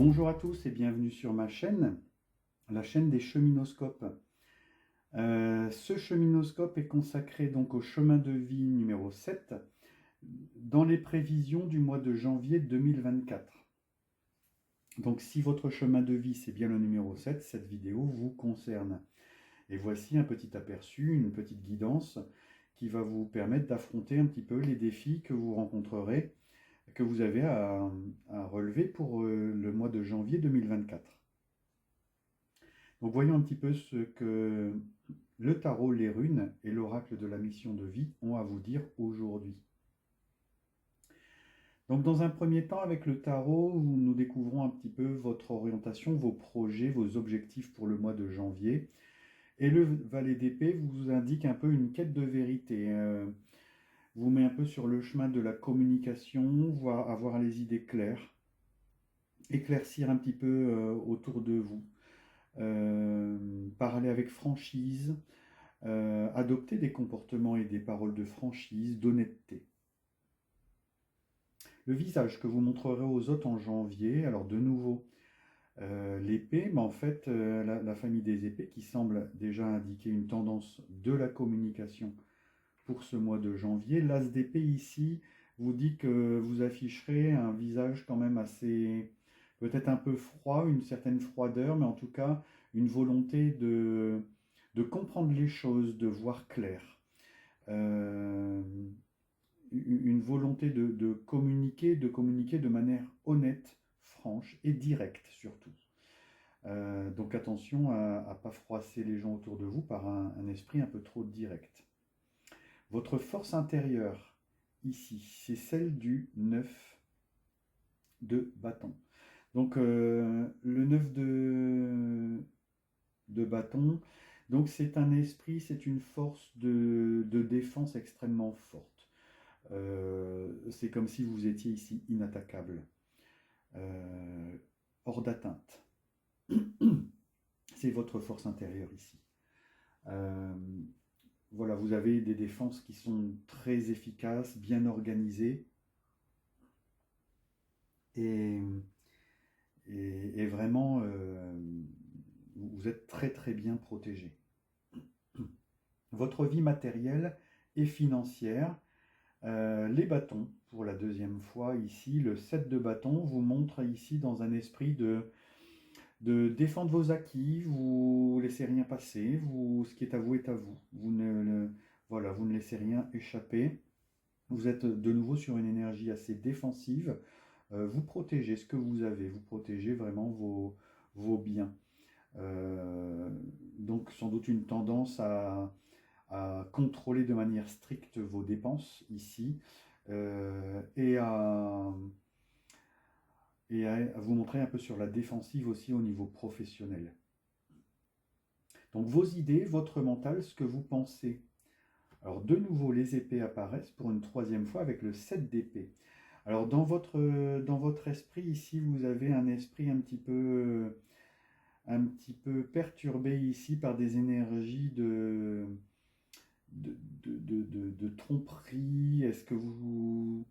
Bonjour à tous et bienvenue sur ma chaîne, la chaîne des cheminoscopes. Ce cheminoscope est consacré donc au chemin de vie numéro 7 dans les prévisions du mois de janvier 2024. Donc si votre chemin de vie c'est bien le numéro 7, cette vidéo vous concerne. Et voici un petit aperçu, une petite guidance qui va vous permettre d'affronter un petit peu les défis que vous rencontrerez, que vous avez à relever pour le mois de janvier 2024. Donc voyons un petit peu ce que le tarot, les runes et l'oracle de la mission de vie ont à vous dire aujourd'hui. Donc dans un premier temps, avec le tarot, nous découvrons un petit peu votre orientation, vos projets, vos objectifs pour le mois de janvier. Et le valet d'épée vous indique un peu une quête de vérité. Vous met un peu sur le chemin de la communication, avoir les idées claires, éclaircir un petit peu autour de vous, parler avec franchise, adopter des comportements et des paroles de franchise, d'honnêteté. Le visage que vous montrerez aux autres en janvier, alors de nouveau l'épée, mais en fait la famille des épées qui semble déjà indiquer une tendance de la communication pour ce mois de janvier. L'as d'épée ici vous dit que vous afficherez un visage quand même assez, peut-être un peu froid, une certaine froideur, mais en tout cas une volonté de comprendre les choses, de voir clair. Une volonté de communiquer de manière honnête, franche et directe surtout. Donc attention à ne pas froisser les gens autour de vous par un esprit un peu trop direct. Votre force intérieure, ici, c'est celle du 9 de bâton. Donc le 9 de bâton, donc c'est un esprit, c'est une force de défense extrêmement forte. C'est comme si vous étiez ici inattaquable, hors d'atteinte. C'est votre force intérieure ici. Voilà, vous avez des défenses qui sont très efficaces, bien organisées, et vraiment, vous êtes très très bien protégé. Votre vie matérielle et financière, les bâtons, pour la deuxième fois ici, le 7 de bâton vous montre ici dans un esprit de défendre vos acquis, vous ne laissez rien passer, ce qui est à vous est à vous. Voilà, vous ne laissez rien échapper. Vous êtes de nouveau sur une énergie assez défensive. Vous protégez ce que vous avez, vous protégez vraiment vos biens. Donc sans doute une tendance à contrôler de manière stricte vos dépenses ici et à vous montrer un peu sur la défensive aussi au niveau professionnel. Donc vos idées, votre mental, ce que vous pensez. Alors de nouveau, les épées apparaissent pour une troisième fois avec le 7 d'épée. Alors dans votre esprit ici, vous avez un esprit un petit peu perturbé ici par des énergies de tromperie. Est-ce que vous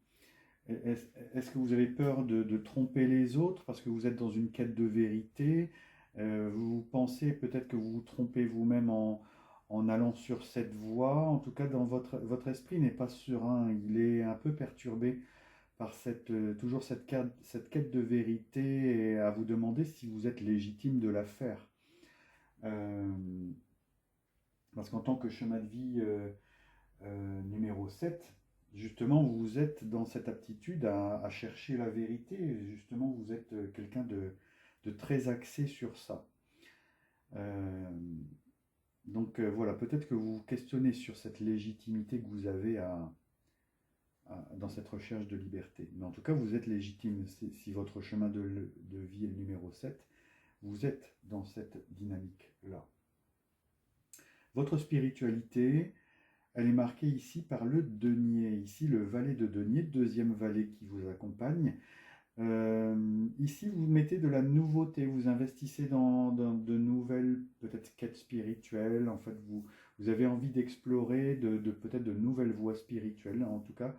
avez peur de tromper les autres parce que vous êtes dans une quête de vérité? Vous pensez peut-être que vous vous trompez vous-même en allant sur cette voie. En tout cas, dans votre esprit n'est pas serein, il est un peu perturbé par toujours cette quête de vérité et à vous demander si vous êtes légitime de la faire. Parce qu'en tant que chemin de vie numéro 7, justement, vous êtes dans cette aptitude à chercher la vérité. Justement, vous êtes quelqu'un de très axé sur ça. Donc voilà, peut-être que vous vous questionnez sur cette légitimité que vous avez dans cette recherche de liberté. Mais en tout cas, vous êtes légitime. Si votre chemin de vie est le numéro 7, vous êtes dans cette dynamique-là. Votre spiritualité, elle est marquée ici par le denier. Ici, le valet de denier, deuxième valet qui vous accompagne. Ici, vous mettez de la nouveauté, vous investissez dans de nouvelles, peut-être quêtes spirituelles. En fait, vous avez envie d'explorer peut-être de nouvelles voies spirituelles. En tout cas,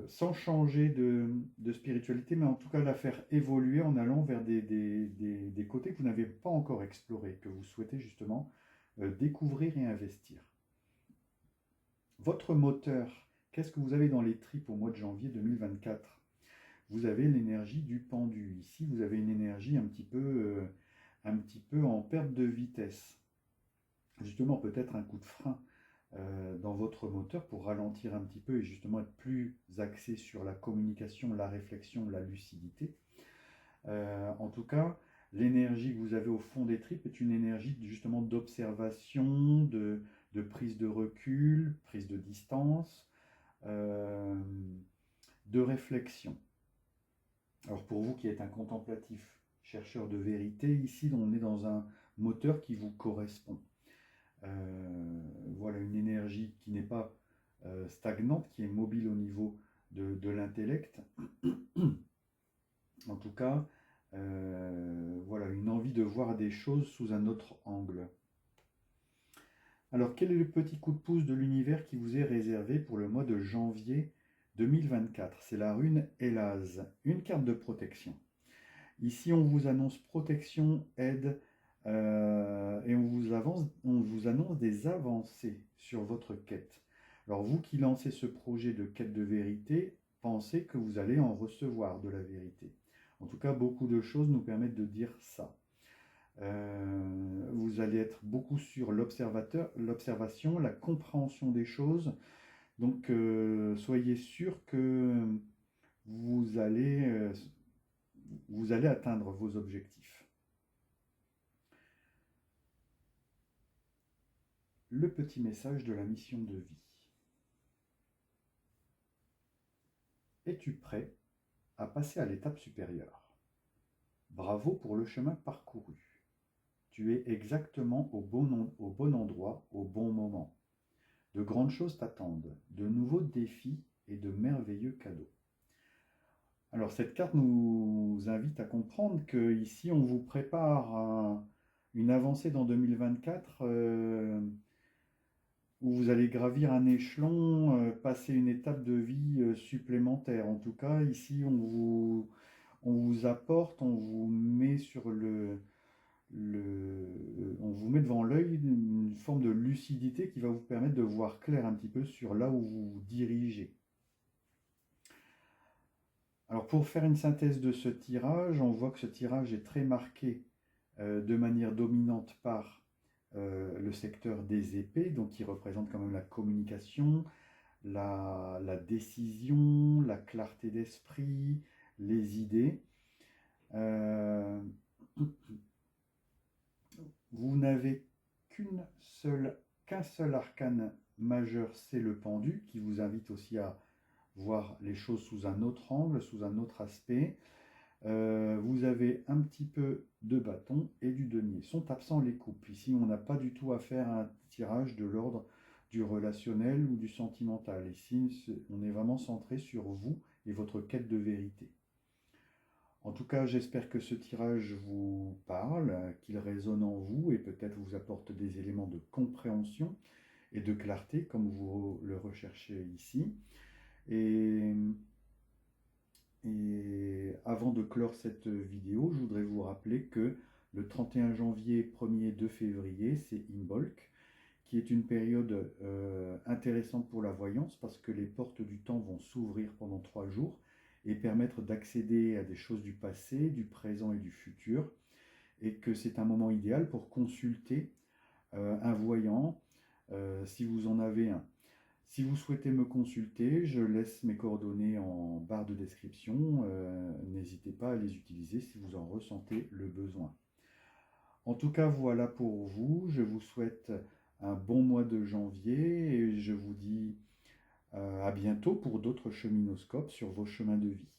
sans changer de spiritualité, mais en tout cas la faire évoluer en allant vers des côtés que vous n'avez pas encore explorés, que vous souhaitez justement découvrir et investir. Votre moteur, qu'est-ce que vous avez dans les tripes au mois de janvier 2024? Vous avez l'énergie du pendu. Ici, vous avez une énergie un petit peu en perte de vitesse. Justement, peut-être un coup de frein dans votre moteur pour ralentir un petit peu et justement être plus axé sur la communication, la réflexion, la lucidité. En tout cas, l'énergie que vous avez au fond des tripes est une énergie justement d'observation, de prise de recul, prise de distance, euh, de réflexion. Alors pour vous qui êtes un contemplatif, chercheur de vérité, ici on est dans un moteur qui vous correspond. Voilà une énergie qui n'est pas stagnante, qui est mobile au niveau de l'intellect. En tout cas, voilà une envie de voir des choses sous un autre angle. Alors quel est le petit coup de pouce de l'univers qui vous est réservé pour le mois de janvier 2024? C'est la rune Elaz, une carte de protection. Ici, on vous annonce protection, aide, et on vous annonce des avancées sur votre quête. Alors, vous qui lancez ce projet de quête de vérité, pensez que vous allez en recevoir de la vérité. En tout cas, beaucoup de choses nous permettent de dire ça. Vous allez être beaucoup sur l'observation, la compréhension des choses. Donc, soyez sûr que vous allez atteindre vos objectifs. Le petit message de la mission de vie. Es-tu prêt à passer à l'étape supérieure? Bravo pour le chemin parcouru. Tu es exactement au bon endroit, au bon moment. De grandes choses t'attendent, de nouveaux défis et de merveilleux cadeaux. Alors cette carte nous invite à comprendre qu'ici on vous prépare à une avancée dans 2024 où vous allez gravir un échelon, passer une étape de vie supplémentaire. En tout cas, ici on vous apporte, on vous met on vous met devant l'œil une forme de lucidité qui va vous permettre de voir clair un petit peu sur là où vous vous dirigez. Alors pour faire une synthèse de ce tirage, on voit que ce tirage est très marqué de manière dominante par le secteur des épées, donc qui représente quand même la communication, la décision, la clarté d'esprit, les idées. Vous n'avez qu'un seul arcane majeur, c'est le pendu, qui vous invite aussi à voir les choses sous un autre angle, sous un autre aspect. Vous avez un petit peu de bâton et du denier. Sont absents les coupes. Ici, on n'a pas du tout à faire un tirage de l'ordre du relationnel ou du sentimental. Ici, on est vraiment centré sur vous et votre quête de vérité. En tout cas, j'espère que ce tirage vous parle, qu'il résonne en vous et peut-être vous apporte des éléments de compréhension et de clarté comme vous le recherchez ici. Et avant de clore cette vidéo, je voudrais vous rappeler que le 31 janvier, 1er 2 février, c'est Imbolc, qui est une période intéressante pour la voyance parce que les portes du temps vont s'ouvrir pendant 3 jours et permettre d'accéder à des choses du passé, du présent et du futur, et que c'est un moment idéal pour consulter un voyant si vous en avez un. Si vous souhaitez me consulter, je laisse mes coordonnées en barre de description. N'hésitez pas à les utiliser si vous en ressentez le besoin. En tout cas, voilà pour vous. Je vous souhaite un bon mois de janvier et je vous dis à bientôt pour d'autres cheminoscopes sur vos chemins de vie.